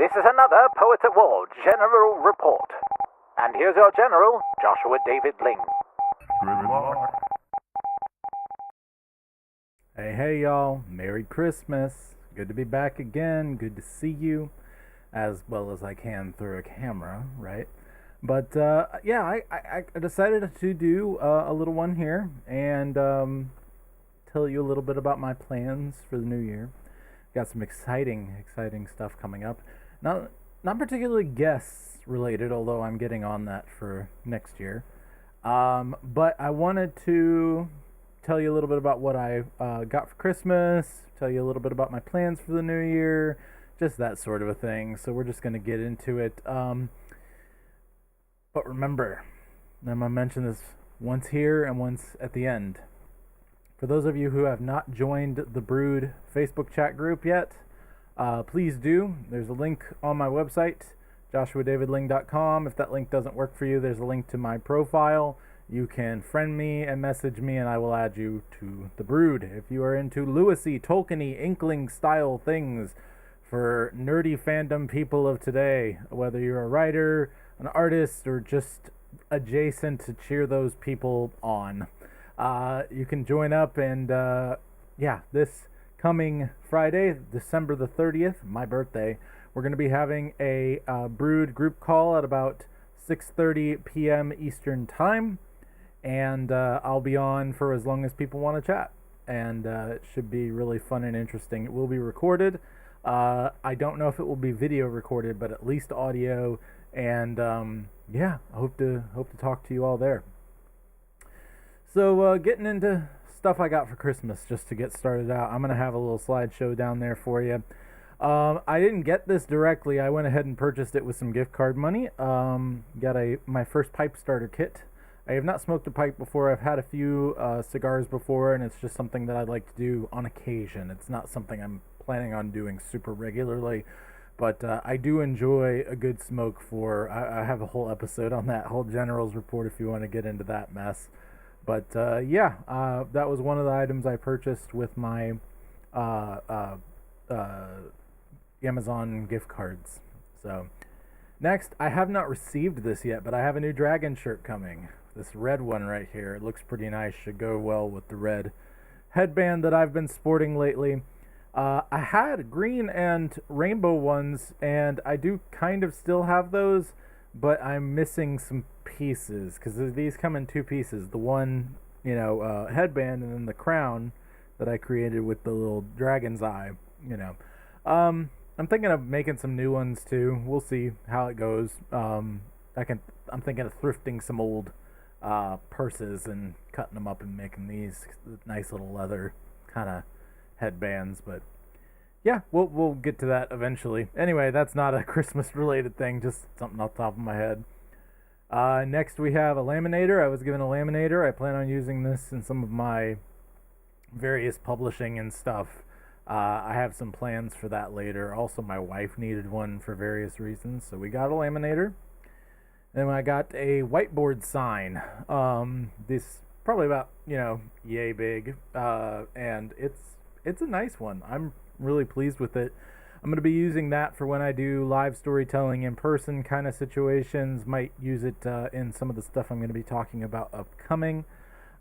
This is another Poets at War General Report. And here's your General, Joshua David Ling. Good luck. Hey y'all, Merry Christmas. Good to be back again, good to see you, as well as I can through a camera, right? But I decided to do a little one here and tell you a little bit about my plans for the new year. Got some exciting stuff coming up. Not particularly guests related, although I'm getting on that for next year. But I wanted to tell you a little bit about what I got for Christmas, tell you a little bit about my plans for the new year, just that sort of a thing. So we're just going to get into it. But remember, I'm going to mention this once here and once at the end. For those of you who have not joined the Brood Facebook chat group yet, please do. There's a link on my website, joshuadavidling.com. If that link doesn't work for you, there's a link to my profile. You can friend me and message me, and I will add you to the Brood. If you are into Lewisy, Tolkien-y, Inkling style things for nerdy fandom people of today, whether you're a writer, an artist, or just adjacent to cheer those people on, you can join up. And this coming Friday, December the 30th, my birthday, we're going to be having a Brood group call at about 6:30 p.m. Eastern Time. And I'll be on for as long as people want to chat. And it should be really fun and interesting. It will be recorded. I don't know if it will be video recorded, but at least audio. And I hope to talk to you all there. So getting into stuff I got for Christmas, just to get started out, I'm going to have a little slideshow down there for you. I didn't get this directly. I went ahead and purchased it with some gift card money. Got my first pipe starter kit. I have not smoked a pipe before. I've had a few cigars before, and it's just something that I'd like to do on occasion. It's not something I'm planning on doing super regularly, but I do enjoy a good smoke for... I have a whole episode on that, whole General's Report, if you want to get into that mess. But that was one of the items I purchased with my Amazon gift cards. So next, I have not received this yet, but I have a new dragon shirt coming. This red one right here. It looks pretty nice. Should go well with the red headband that I've been sporting lately. I had green and rainbow ones, and I do kind of still have those, but I'm missing some pieces because these come in two pieces. The one, headband, and then the crown that I created with the little dragon's eye. I'm thinking of making some new ones too. We'll see how it goes. I'm thinking of thrifting some old purses and cutting them up and making these nice little leather kind of headbands. But yeah, we'll get to that eventually. Anyway, that's not a Christmas related thing, just something off the top of my head. Next we have a laminator. I was given a laminator. I plan on using this in some of my various publishing and stuff. I have some plans for that later. Also, my wife needed one for various reasons, so we got a laminator. Then I got a whiteboard sign. This probably about yay big, and it's a nice one. I'm really pleased with it. I'm going to be using that for when I do live storytelling in person kind of situations. Might use it in some of the stuff I'm going to be talking about upcoming.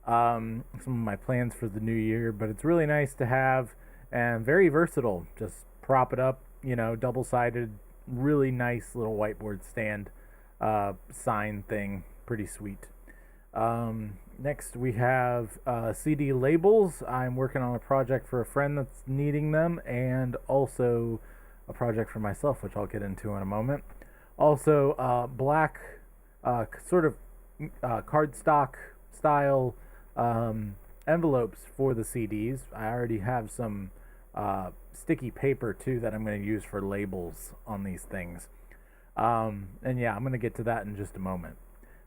Some of my plans for the new year, but it's really nice to have and very versatile. Just prop it up, double-sided, really nice little whiteboard stand sign thing. Pretty sweet. Next we have CD labels. I'm working on a project for a friend that's needing them, and also a project for myself, which I'll get into in a moment. Also black sort of cardstock style envelopes for the CDs. I already have some sticky paper too that I'm going to use for labels on these things. I'm going to get to that in just a moment.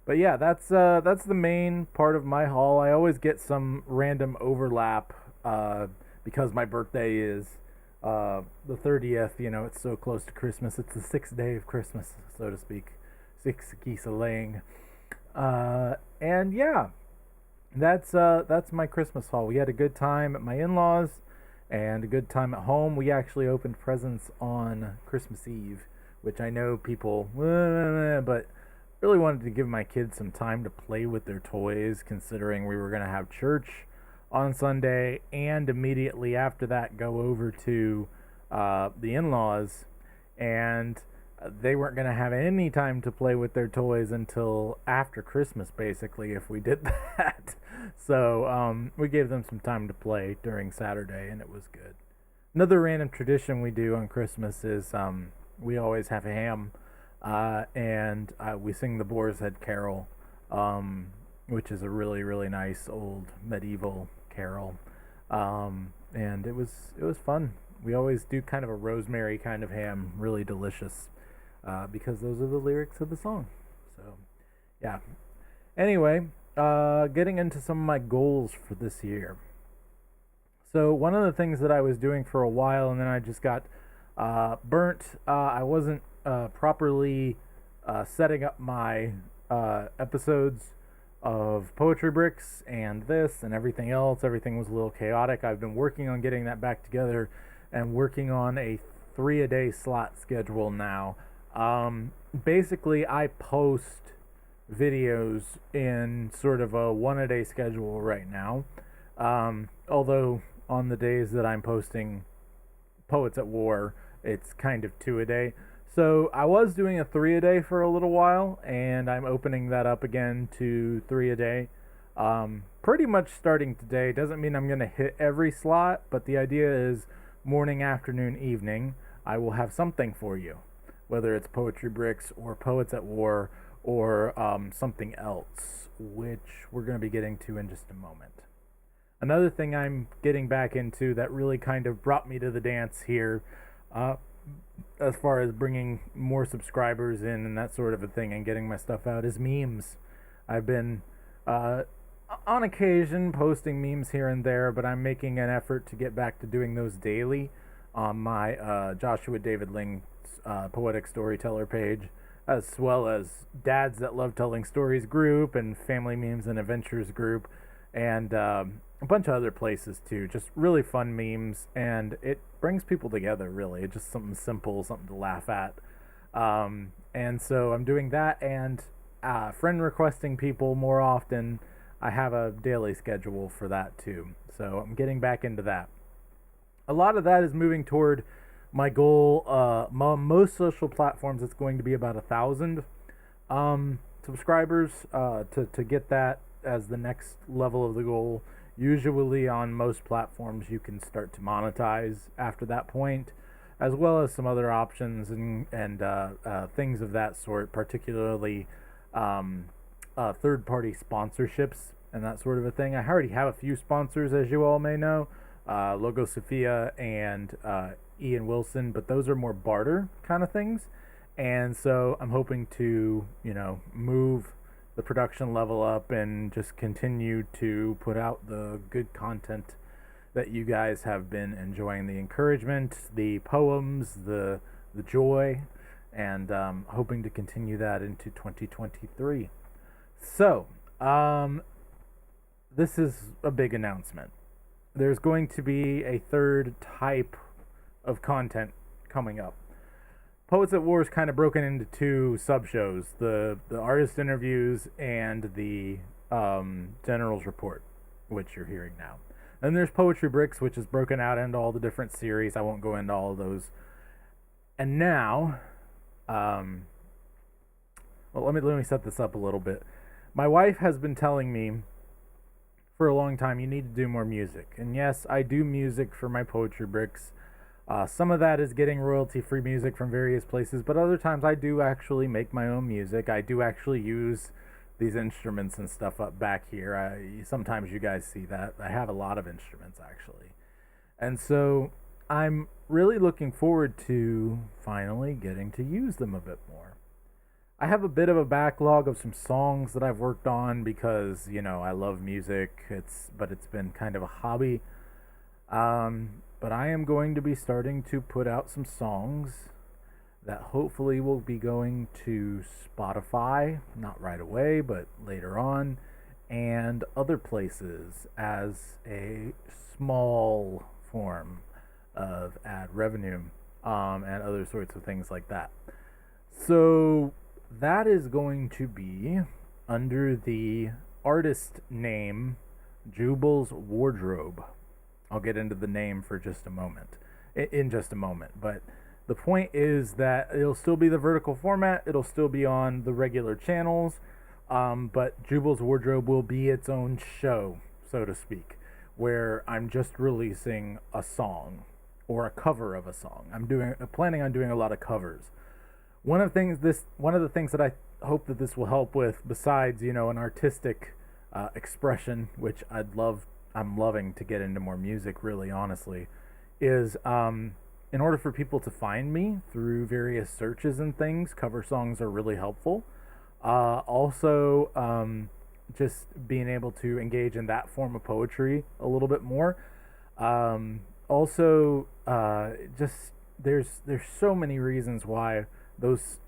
But yeah, that's the main part of my haul. I always get some random overlap because my birthday is the 30th. It's so close to Christmas. It's the 6th day of Christmas, so to speak. 6 geese a laying. That's my Christmas haul. We had a good time at my in-laws and a good time at home. We actually opened presents on Christmas Eve, which I know people, but really wanted to give my kids some time to play with their toys, considering we were going to have church on Sunday and immediately after that go over to the in-laws, and they weren't going to have any time to play with their toys until after Christmas, basically, if we did that. So we gave them some time to play during Saturday, and it was good. Another random tradition we do on Christmas is we always have ham, and we sing the Boar's Head Carol, which is a really, really nice old medieval carol, and it was fun. We always do kind of a rosemary kind of ham, really delicious, because those are the lyrics of the song. So, yeah. Anyway, getting into some of my goals for this year. So one of the things that I was doing for a while, and then I just got burnt. I wasn't properly setting up my episodes of Poetry Bricks and this and everything else. Everything was a little chaotic. I've been working on getting that back together and working on a 3-a-day slot schedule now. Basically, I post videos in sort of a 1-a-day schedule right now. Although on the days that I'm posting Poets at War, it's kind of 2-a-day. So I was doing a 3-a-day for a little while, and I'm opening that up again to 3-a-day. Pretty much starting today. Doesn't mean I'm going to hit every slot, but the idea is morning, afternoon, evening, I will have something for you. Whether it's Poetry Bricks or Poets at War or something else, which we're going to be getting to in just a moment. Another thing I'm getting back into that really kind of brought me to the dance here, as far as bringing more subscribers in and that sort of a thing and getting my stuff out, is memes. I've been, on occasion, posting memes here and there, but I'm making an effort to get back to doing those daily on my Joshua David Ling's Poetic Storyteller page, as well as Dads That Love Telling Stories group and Family Memes and Adventures group, and a bunch of other places too. Just really fun memes, and it brings people together, really. It's just something simple, something to laugh at. And so I'm doing that, and friend requesting people more often. I have a daily schedule for that too. So I'm getting back into that. A lot of that is moving toward my goal. Most social platforms, it's going to be about 1,000 subscribers to get that as the next level of the goal. Usually on most platforms you can start to monetize after that point, as well as some other options and things of that sort, particularly third-party sponsorships and that sort of a thing. I already have a few sponsors, as you all may know, Logo Sophia and Ian Wilson, but those are more barter kind of things. And so I'm hoping to, move the production level up and just continue to put out the good content that you guys have been enjoying, the encouragement, the poems, the joy, and hoping to continue that into 2023. So, this is a big announcement. There's going to be a third type of content coming up. Poets at War is kind of broken into two sub-shows, the artist interviews and the General's Report, which you're hearing now. Then there's Poetry Bricks, which is broken out into all the different series. I won't go into all of those. And now, well, let me set this up a little bit. My wife has been telling me for a long time, you need to do more music. And yes, I do music for my Poetry Bricks. Some of that is getting royalty-free music from various places, but other times I do actually make my own music. I do actually use these instruments and stuff up back here. Sometimes you guys see that. I have a lot of instruments, actually. And so I'm really looking forward to finally getting to use them a bit more. I have a bit of a backlog of some songs that I've worked on because, I love music. But it's been kind of a hobby. But I am going to be starting to put out some songs that hopefully will be going to Spotify, not right away, but later on, and other places as a small form of ad revenue, and other sorts of things like that. So that is going to be under the artist name Jubal's Wardrobe. I'll get into the name for just a moment, in just a moment. But the point is that it'll still be the vertical format. It'll still be on the regular channels, but Jubal's Wardrobe will be its own show, so to speak, where I'm just releasing a song or a cover of a song. Planning on doing a lot of covers. One of the things that I hope that this will help with, besides an artistic expression, which I'm loving to get into more music, really honestly, is in order for people to find me through various searches and things, cover songs are really helpful. Also, just being able to engage in that form of poetry a little bit more. Also, just there's so many reasons why this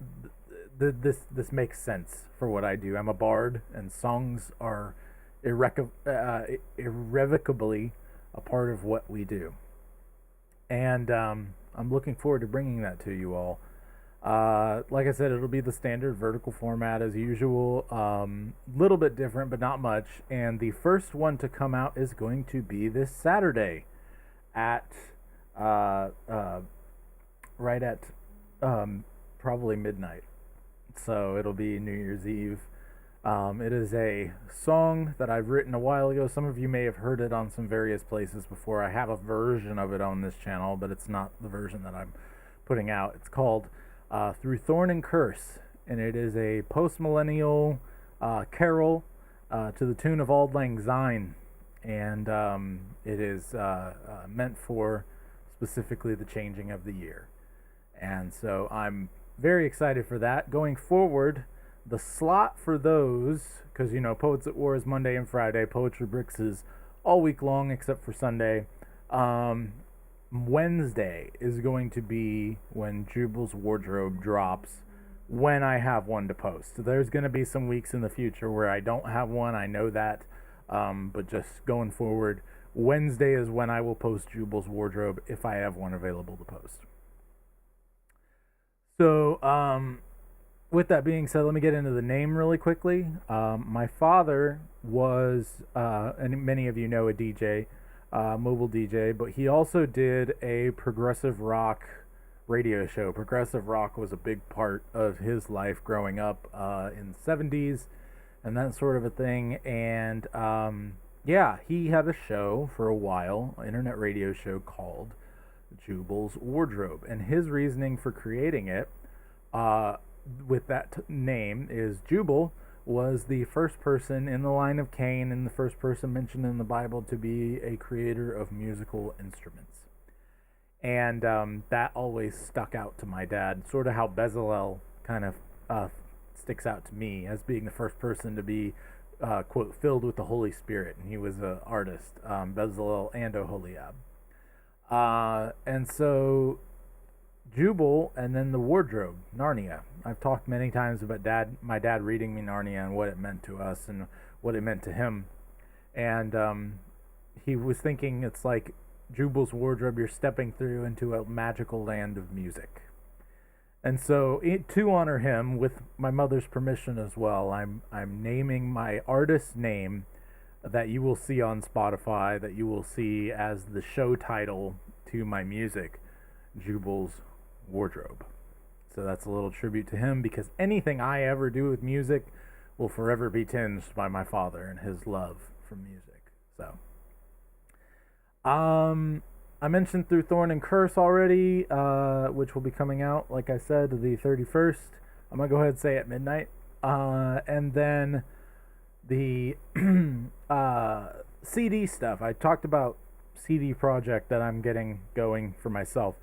makes sense for what I do. I'm a bard, and songs are irrevocably a part of what we do. And I'm looking forward to bringing that to you all. Like I said, it'll be the standard vertical format as usual. Little bit different, but not much. And the first one to come out is going to be this Saturday at right at probably midnight. So it'll be New Year's Eve. It is a song that I've written a while ago. Some of you may have heard it on some various places before. I have a version of it on this channel, but it's not the version that I'm putting out. It's called Through Thorn and Curse, and it is a post-millennial carol to the tune of Auld Lang Syne, and it is meant for specifically the changing of the year. And so I'm very excited for that. Going forward, the slot for those, because Poets at War is Monday and Friday, Poetry Bricks is all week long except for Sunday. Wednesday is going to be when Jubal's Wardrobe drops, when I have one to post. So there's going to be some weeks in the future where I don't have one, I know that, but just going forward, Wednesday is when I will post Jubal's Wardrobe if I have one available to post. So, with that being said, let me get into the name really quickly. My father was, and many of you know, a DJ, mobile DJ, but he also did a progressive rock radio show. Progressive rock was a big part of his life growing up in the 70s and that sort of a thing. And yeah, he had a show for a while, an internet radio show called Jubal's Wardrobe. And his reasoning for creating it with that name is Jubal was the first person in the line of Cain and the first person mentioned in the Bible to be a creator of musical instruments. And that always stuck out to my dad, sort of how Bezalel kind of sticks out to me as being the first person to be, quote, filled with the Holy Spirit. And he was an artist, Bezalel and Oholiab. And so Jubal, and then the wardrobe, Narnia. I've talked many times about my dad reading me Narnia and what it meant to us and what it meant to him. And he was thinking it's like Jubal's Wardrobe, you're stepping through into a magical land of music. And so to honor him, with my mother's permission as well, I'm naming my artist's name that you will see on Spotify, that you will see as the show title to my music, Jubal's Wardrobe. So that's a little tribute to him, because anything I ever do with music will forever be tinged by my father and his love for music. So I mentioned Through Thorn and Curse already, which will be coming out, like I said, the 31st. I'm gonna go ahead and say at midnight. And then the CD stuff. I talked about CD project that I'm getting going for myself.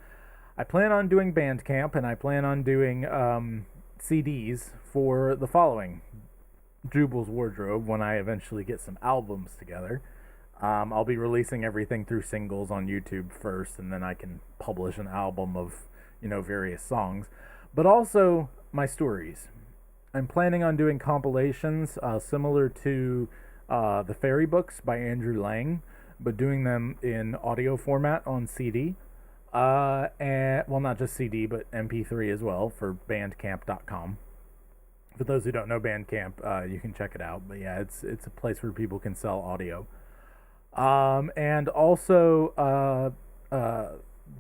I plan on doing Bandcamp, and I plan on doing CDs for the following: Jubal's Wardrobe, when I eventually get some albums together. I'll be releasing everything through singles on YouTube first, and then I can publish an album of, various songs. But also my stories. I'm planning on doing compilations similar to the Fairy Books by Andrew Lang, but doing them in audio format on CD. And well, not just CD, but MP3 as well for Bandcamp.com. For those who don't know Bandcamp, you can check it out. But yeah, it's a place where people can sell audio. And also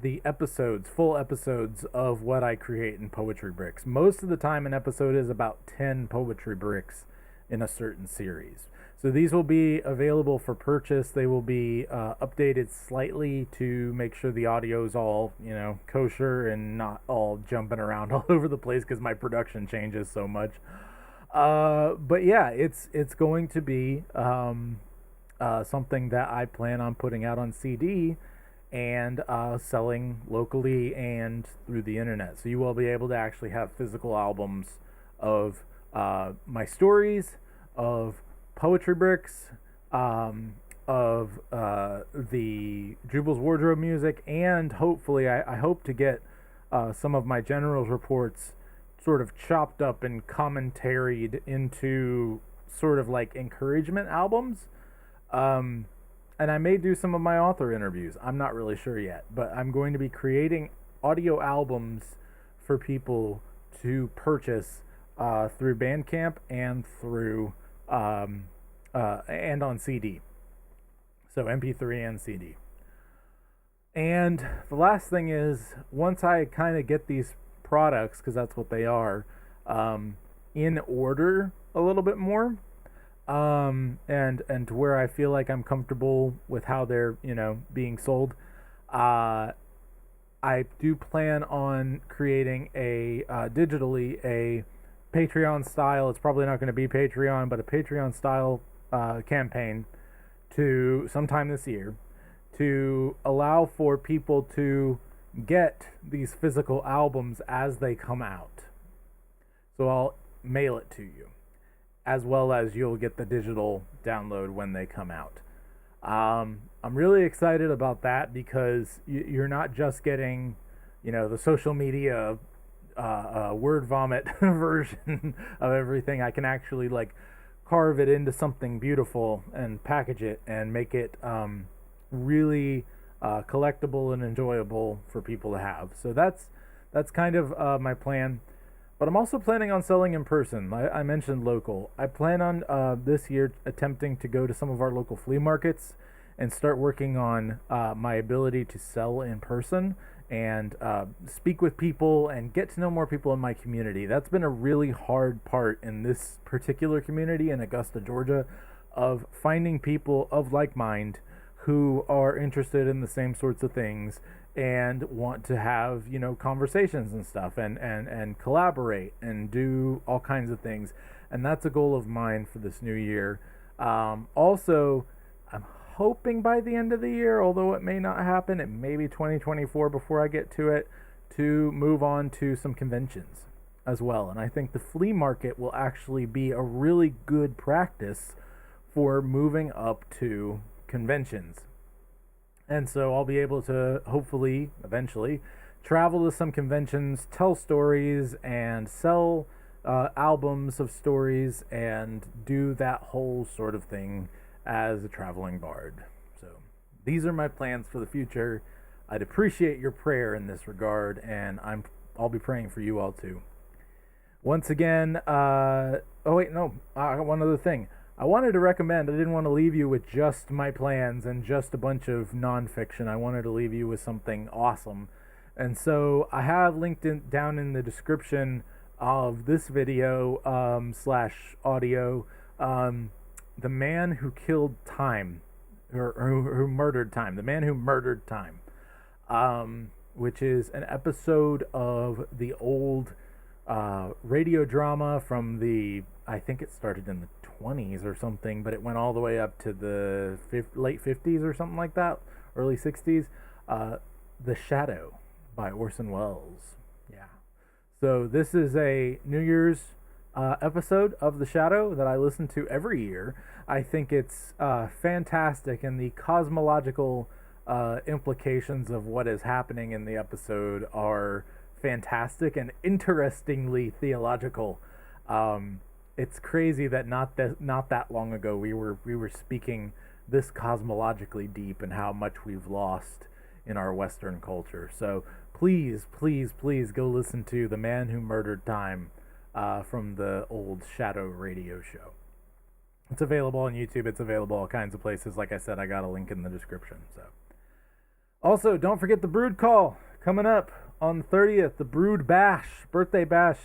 the episodes, full episodes of what I create in Poetry Bricks. Most of the time, an episode is about 10 poetry bricks in a certain series. So these will be available for purchase. They will be updated slightly to make sure the audio is all, kosher and not all jumping around all over the place because my production changes so much. But yeah, it's going to be something that I plan on putting out on CD and selling locally and through the internet. So you will be able to actually have physical albums of my stories, of Poetry Bricks, of the Jubal's Wardrobe music, and hopefully I hope to get some of my general's reports sort of chopped up and commentaried into sort of like encouragement albums. And I may do some of my author interviews. I'm not really sure yet, but I'm going to be creating audio albums for people to purchase through Bandcamp and through and on CD. So MP3 and CD. And the last thing is, once I kind of get these products, because that's what they are, in order a little bit more, and to where I feel like I'm comfortable with how they're being sold, I do plan on creating a digitally a Patreon style. It's probably not going to be Patreon, but a Patreon style campaign to sometime this year to allow for people to get these physical albums as they come out. So I'll mail it to you, as well as you'll get the digital download when they come out. I'm really excited about that because you're not just getting, the social media word vomit version of everything. I can actually carve it into something beautiful and package it and make it really collectible and enjoyable for people to have. So that's kind of my plan. But I'm also planning on selling in person. I mentioned local. I plan on this year attempting to go to some of our local flea markets and start working on my ability to sell in person and speak with people and get to know more people in my community. That's been a really hard part in this particular community in Augusta, Georgia, of finding people of like mind who are interested in the same sorts of things and want to have conversations and stuff and collaborate and do all kinds of things. And that's a goal of mine for this new year. Also, I'm hoping by the end of the year, although it may not happen, it may be 2024 before I get to it, to move on to some conventions as well. And I think the flea market will actually be a really good practice for moving up to conventions. And so I'll be able to hopefully eventually travel to some conventions, tell stories, and sell albums of stories and do that whole sort of thing as a traveling bard. So these are my plans for the future. I'd appreciate your prayer in this regard, and I'll be praying for you all too. Once again, I got one other thing. I wanted to recommend, I didn't want to leave you with just my plans and just a bunch of nonfiction. I wanted to leave you with something awesome. And so I have linked down in the description of this video / audio, The Man Who Killed Time, or who Murdered Time, The Man Who Murdered Time, which is an episode of the old radio drama from I think it started in the 20s or something, but it went all the way up to the late 50s or something like that, early 60s. The Shadow by Orson Welles. Yeah. So this is a New Year's episode of The Shadow that I listen to every year. I think it's fantastic, and the cosmological implications of what is happening in the episode are fantastic and interestingly theological. It's crazy that not that long ago we were speaking this cosmologically deep and how much we've lost in our Western culture. So please, please, please go listen to The Man Who Murdered Time from the old Shadow radio show. It's available on YouTube. It's available all kinds of places. Like I said, I got a link in the description. So, also, don't forget the Brood Call coming up on the 30th, the Brood Bash, birthday bash.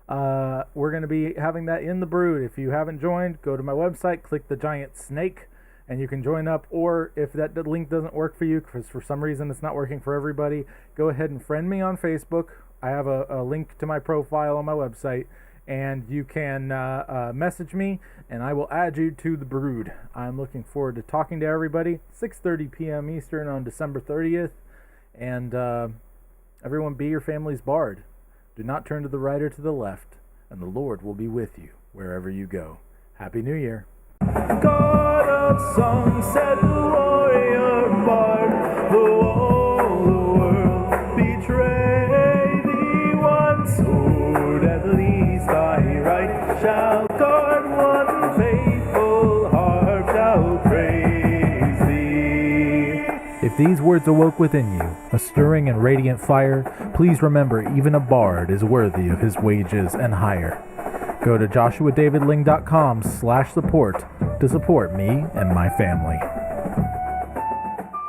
We're going to be having that in the Brood. If you haven't joined, go to my website, click the giant snake, and you can join up. Or if that link doesn't work for you, because for some reason it's not working for everybody, go ahead and friend me on Facebook. I have a link to my profile on my website, and you can message me, and I will add you to the Brood. I'm looking forward to talking to everybody. 6:30 p.m. Eastern on December 30th, and everyone be your family's bard. Do not turn to the right or to the left, and the Lord will be with you wherever you go. Happy New Year. God of song, said the warrior bard, though all the world betray thee, one sword at least thy right shall guard, one faithful heart shall praise thee. If these words awoke within you a stirring and radiant fire, please remember even a bard is worthy of his wages and hire. Go to joshuadavidling.com/support to support me and my family.